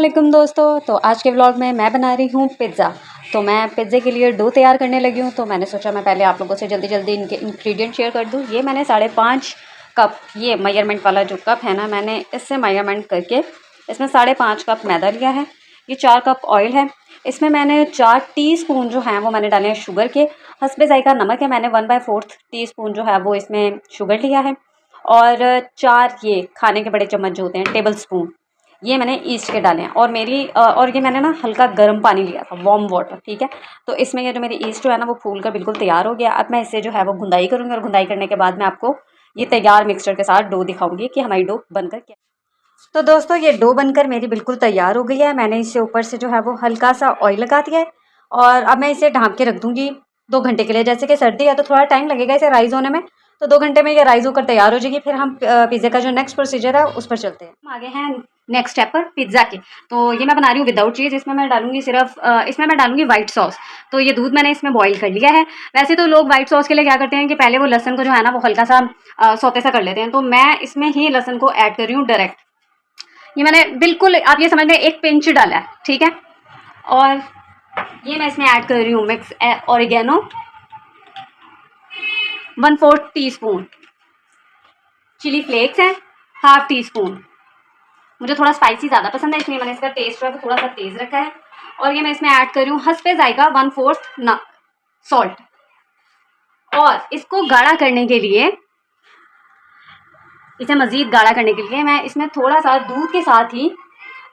अस्सलामुअलैकुम दोस्तों। तो आज के व्लॉग में मैं बना रही हूँ पिज़्ज़ा। तो मैं पिज़्ज़े के लिए डो तैयार करने लगी हूँ। तो मैंने सोचा मैं पहले आप लोगों से जल्दी इनके इंग्रेडिएंट शेयर कर दूँ। ये मैंने 5.5 कप, ये मेजरमेंट वाला जो कप है ना, मैंने इससे मेजरमेंट करके इसमें 5.5 कप मैदा लिया है। ये 4 कप ऑयल है। इसमें मैंने 4 टीस्पून जो हैं वो मैंने डाले हैं शुगर के। हस्बे ज़ायका नमक है, मैंने 1/4 टीस्पून जो है वो इसमें शुगर लिया है। और 4 ये खाने के बड़े चम्मच जो होते हैं, टेबल स्पून, ये मैंने ईस्ट के डाले हैं। और ये मैंने ना हल्का गर्म पानी लिया था, वार्म वाटर, ठीक है। तो इसमें ये जो मेरी ईस्ट जो है ना वो फूल कर बिल्कुल तैयार हो गया। अब मैं इससे जो है वो गुंदाई करूँगी और गुंदाई करने के बाद मैं आपको ये तैयार मिक्सचर के साथ डो दिखाऊंगी कि हमारी डो बनकर क्या। तो दोस्तों ये डो बनकर मेरी बिल्कुल तैयार हो गई है। मैंने इसे ऊपर से जो है वो हल्का सा ऑयल लगा दिया है और अब मैं इसे ढाँप के रख दूँगी 2 घंटे के लिए। जैसे कि सर्दी है तो थोड़ा टाइम लगेगा इसे राइज़ होने में, तो 2 घंटे में ये राइज़ होकर तैयार हो जाएगी। फिर हम पिज़्ज़ा का जो नेक्स्ट प्रोसीजर है उस पर चलते हैं। हम आगे हैं नेक्स्ट स्टेप पर, पिज़्ज़ा के। तो ये मैं बना रही हूँ विदाउट चीज़। इसमें मैं डालूंगी सिर्फ इसमें मैं डालूंगी वाइट सॉस। तो ये दूध मैंने इसमें बॉईल कर लिया है। वैसे तो लोग वाइट सॉस के लिए क्या करते हैं कि पहले वो लहसुन को जो है ना वो हल्का सा सौते सा कर लेते हैं। तो मैं इसमें ही लहसुन को ऐड कर रही हूँ डायरेक्ट। ये मैंने बिल्कुल, आप ये समझ लें, 1 पिंच डाला है, ठीक है। और ये मैं इसमें ऐड कर रही हूँ mix oregano 1/4 teaspoon, chilli flakes है 1/2 टीस्पून। मुझे थोड़ा स्पाइसी ज़्यादा पसंद है इसलिए मैंने इसका टेस्ट जो है थोड़ा सा तेज़ रखा है। और ये मैं इसमें ऐड कर रही हूँ हस्बे ज़ायका 1/4 ना सॉल्ट। और इसको गाढ़ा करने के लिए, इसे मज़ीद गाढ़ा करने के लिए मैं इसमें थोड़ा सा दूध के साथ ही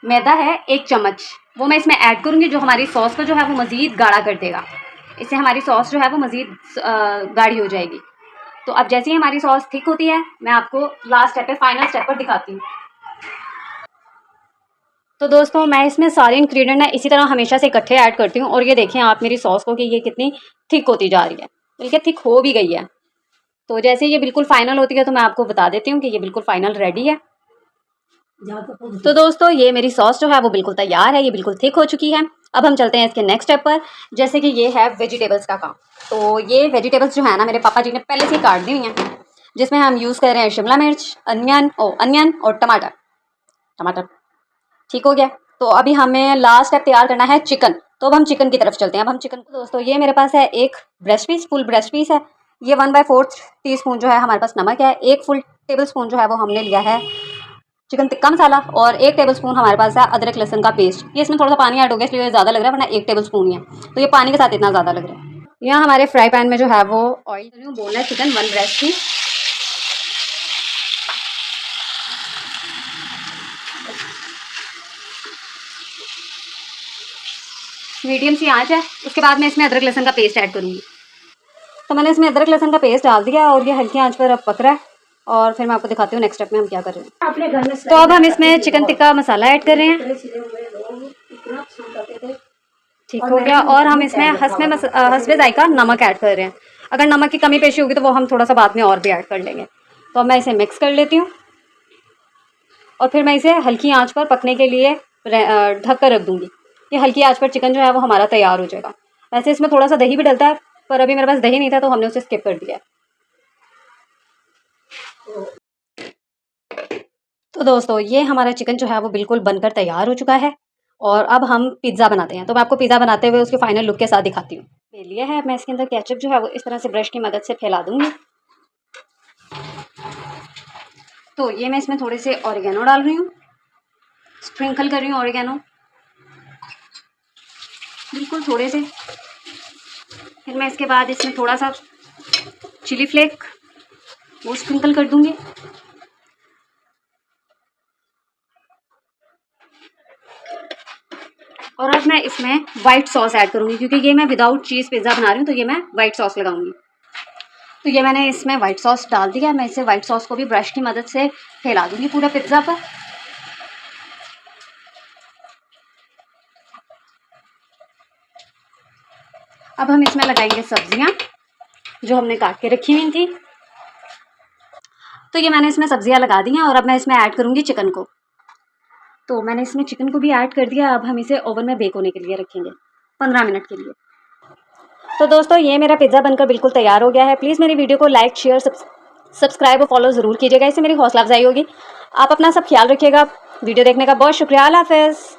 मैदा है 1 चम्मच, वो मैं इसमें ऐड करूँगी, जो हमारी सॉस को जो है वो मज़ीद गाढ़ा कर देगा। इससे हमारी सॉस जो है वो मज़ीद गाढ़ी हो जाएगी। तो अब जैसे ही हमारी सॉस थिक होती है मैं आपको लास्ट स्टेप पे, फाइनल स्टेप पर दिखाती हूँ। तो दोस्तों मैं इसमें सारे इंग्रेडिएंट ना इसी तरह हमेशा से इकट्ठे ऐड करती हूँ। और ये देखें आप मेरी सॉस को कि ये कितनी थिक होती जा रही है, बल्कि थिक हो भी गई है। तो जैसे ये बिल्कुल फाइनल होती है तो मैं आपको बता देती हूँ कि ये बिल्कुल फाइनल रेडी है। तो दोस्तों ये मेरी सॉस जो है वो बिल्कुल तैयार है, ये बिल्कुल थिक हो चुकी है। अब हम चलते हैं इसके नेक्स्ट स्टेप पर, जैसे कि ये है वेजिटेबल्स का काम। तो ये वेजिटेबल्स जो है ना मेरे पापा जी ने पहले से ही काट दी हुई हैं, जिसमें हम यूज़ कर रहे हैं शिमला मिर्च, अनियन और टमाटर। ठीक हो गया। तो अभी हमें लास्ट स्टेप तैयार करना है चिकन। तो अब हम चिकन की तरफ चलते हैं। अब हम चिकन को, दोस्तों ये मेरे पास है एक breast piece, full breast piece है। ये 1/4 टीस्पून जो है हमारे पास नमक है। 1 फुल टेबल स्पून जो है वो हमने लिया है चिकन टिक्का मसाला। और 1 टेबल स्पून हमारे पास है अदरक लहसुन का पेस्ट। ये इसमें थोड़ा सा पानी ऐड हो गया इसलिए ज़्यादा लग रहा है, वरना 1 टेबल स्पून ही है, तो ये पानी के साथ इतना ज़्यादा लग रहा है। यहाँ हमारे फ्राई पैन में जो है वो ऑयल कर रही हूँ, boneless chicken 1 breast piece. Medium सी आंच है। उसके बाद मैं इसमें अदरक लहसुन का पेस्ट ऐड करूँगी। तो मैंने इसमें अदरक लहसुन का पेस्ट डाल दिया और ये हल्की आंच पर अब पक रहा है। और फिर मैं आपको दिखाती हूँ नेक्स्ट स्टेप में हम क्या कर रहे हैं। अपने घर में तो अब हम इसमें चिकन टिक्का मसाला ऐड कर रहे हैं। ठीक हो गया। और हम इसमें हस्बे ज़ायका नमक ऐड कर रहे हैं। अगर नमक की कमी पेशी होगी तो वो हम थोड़ा सा बाद में और भी ऐड कर लेंगे। तो अब मैं इसे मिक्स कर लेती हूँ और फिर मैं इसे हल्की आंच पर पकने के लिए ढक कर रख दूँगी। ये हल्की आंच पर चिकन जो है वो हमारा तैयार हो जाएगा। वैसे इसमें थोड़ा सा दही भी डलता है, पर अभी मेरे पास दही नहीं था तो हमने उसे स्किप कर दिया। तो दोस्तों ये हमारा चिकन जो है वो बिल्कुल बनकर तैयार हो चुका है। और अब हम पिज़्ज़ा बनाते हैं। तो मैं आपको पिज़्ज़ा बनाते हुए उसके फाइनल लुक के साथ दिखाती हूँ। ले लिया है, मैं इसके अंदर केचप जो है वो इस तरह से ब्रश की मदद से फैला दूँगी। तो ये मैं इसमें थोड़े से ऑरिगेनो डाल रही हूँ, स्प्रिंकल कर रही हूँ ऑरिगेनो बिल्कुल थोड़े से। फिर मैं इसके बाद इसमें थोड़ा सा चिली फ्लेक वो स्प्रिंकल कर दूँगी। और अब मैं इसमें वाइट सॉस ऐड करूँगी, क्योंकि ये मैं विदाउट चीज़ पिज़्ज़ा बना रही हूँ तो ये मैं वाइट सॉस लगाऊंगी। तो ये मैंने इसमें वाइट सॉस डाल दिया। मैं इसे वाइट सॉस को भी ब्रश की मदद से फैला दूँगी पूरा पिज़्ज़ा पर। अब हम इसमें लगाएंगे सब्जियाँ जो हमने काट के रखी हुई थी। तो ये मैंने इसमें सब्जियाँ लगा दी हैं और अब मैं इसमें ऐड करूँगी चिकन को। तो मैंने इसमें चिकन को भी ऐड कर दिया। अब हम इसे ओवन में बेक होने के लिए रखेंगे 15 मिनट के लिए। तो दोस्तों ये मेरा पिज़्ज़ा बनकर बिल्कुल तैयार हो गया है। प्लीज़ मेरी वीडियो को लाइक, शेयर, सब्सक्राइब और फॉलो ज़रूर कीजिएगा, इससे मेरी हौसला अफजाई होगी। आप अपना सब ख्याल रखिएगा। वीडियो देखने का बहुत शुक्रिया। अल्लाह हाफ़िज़।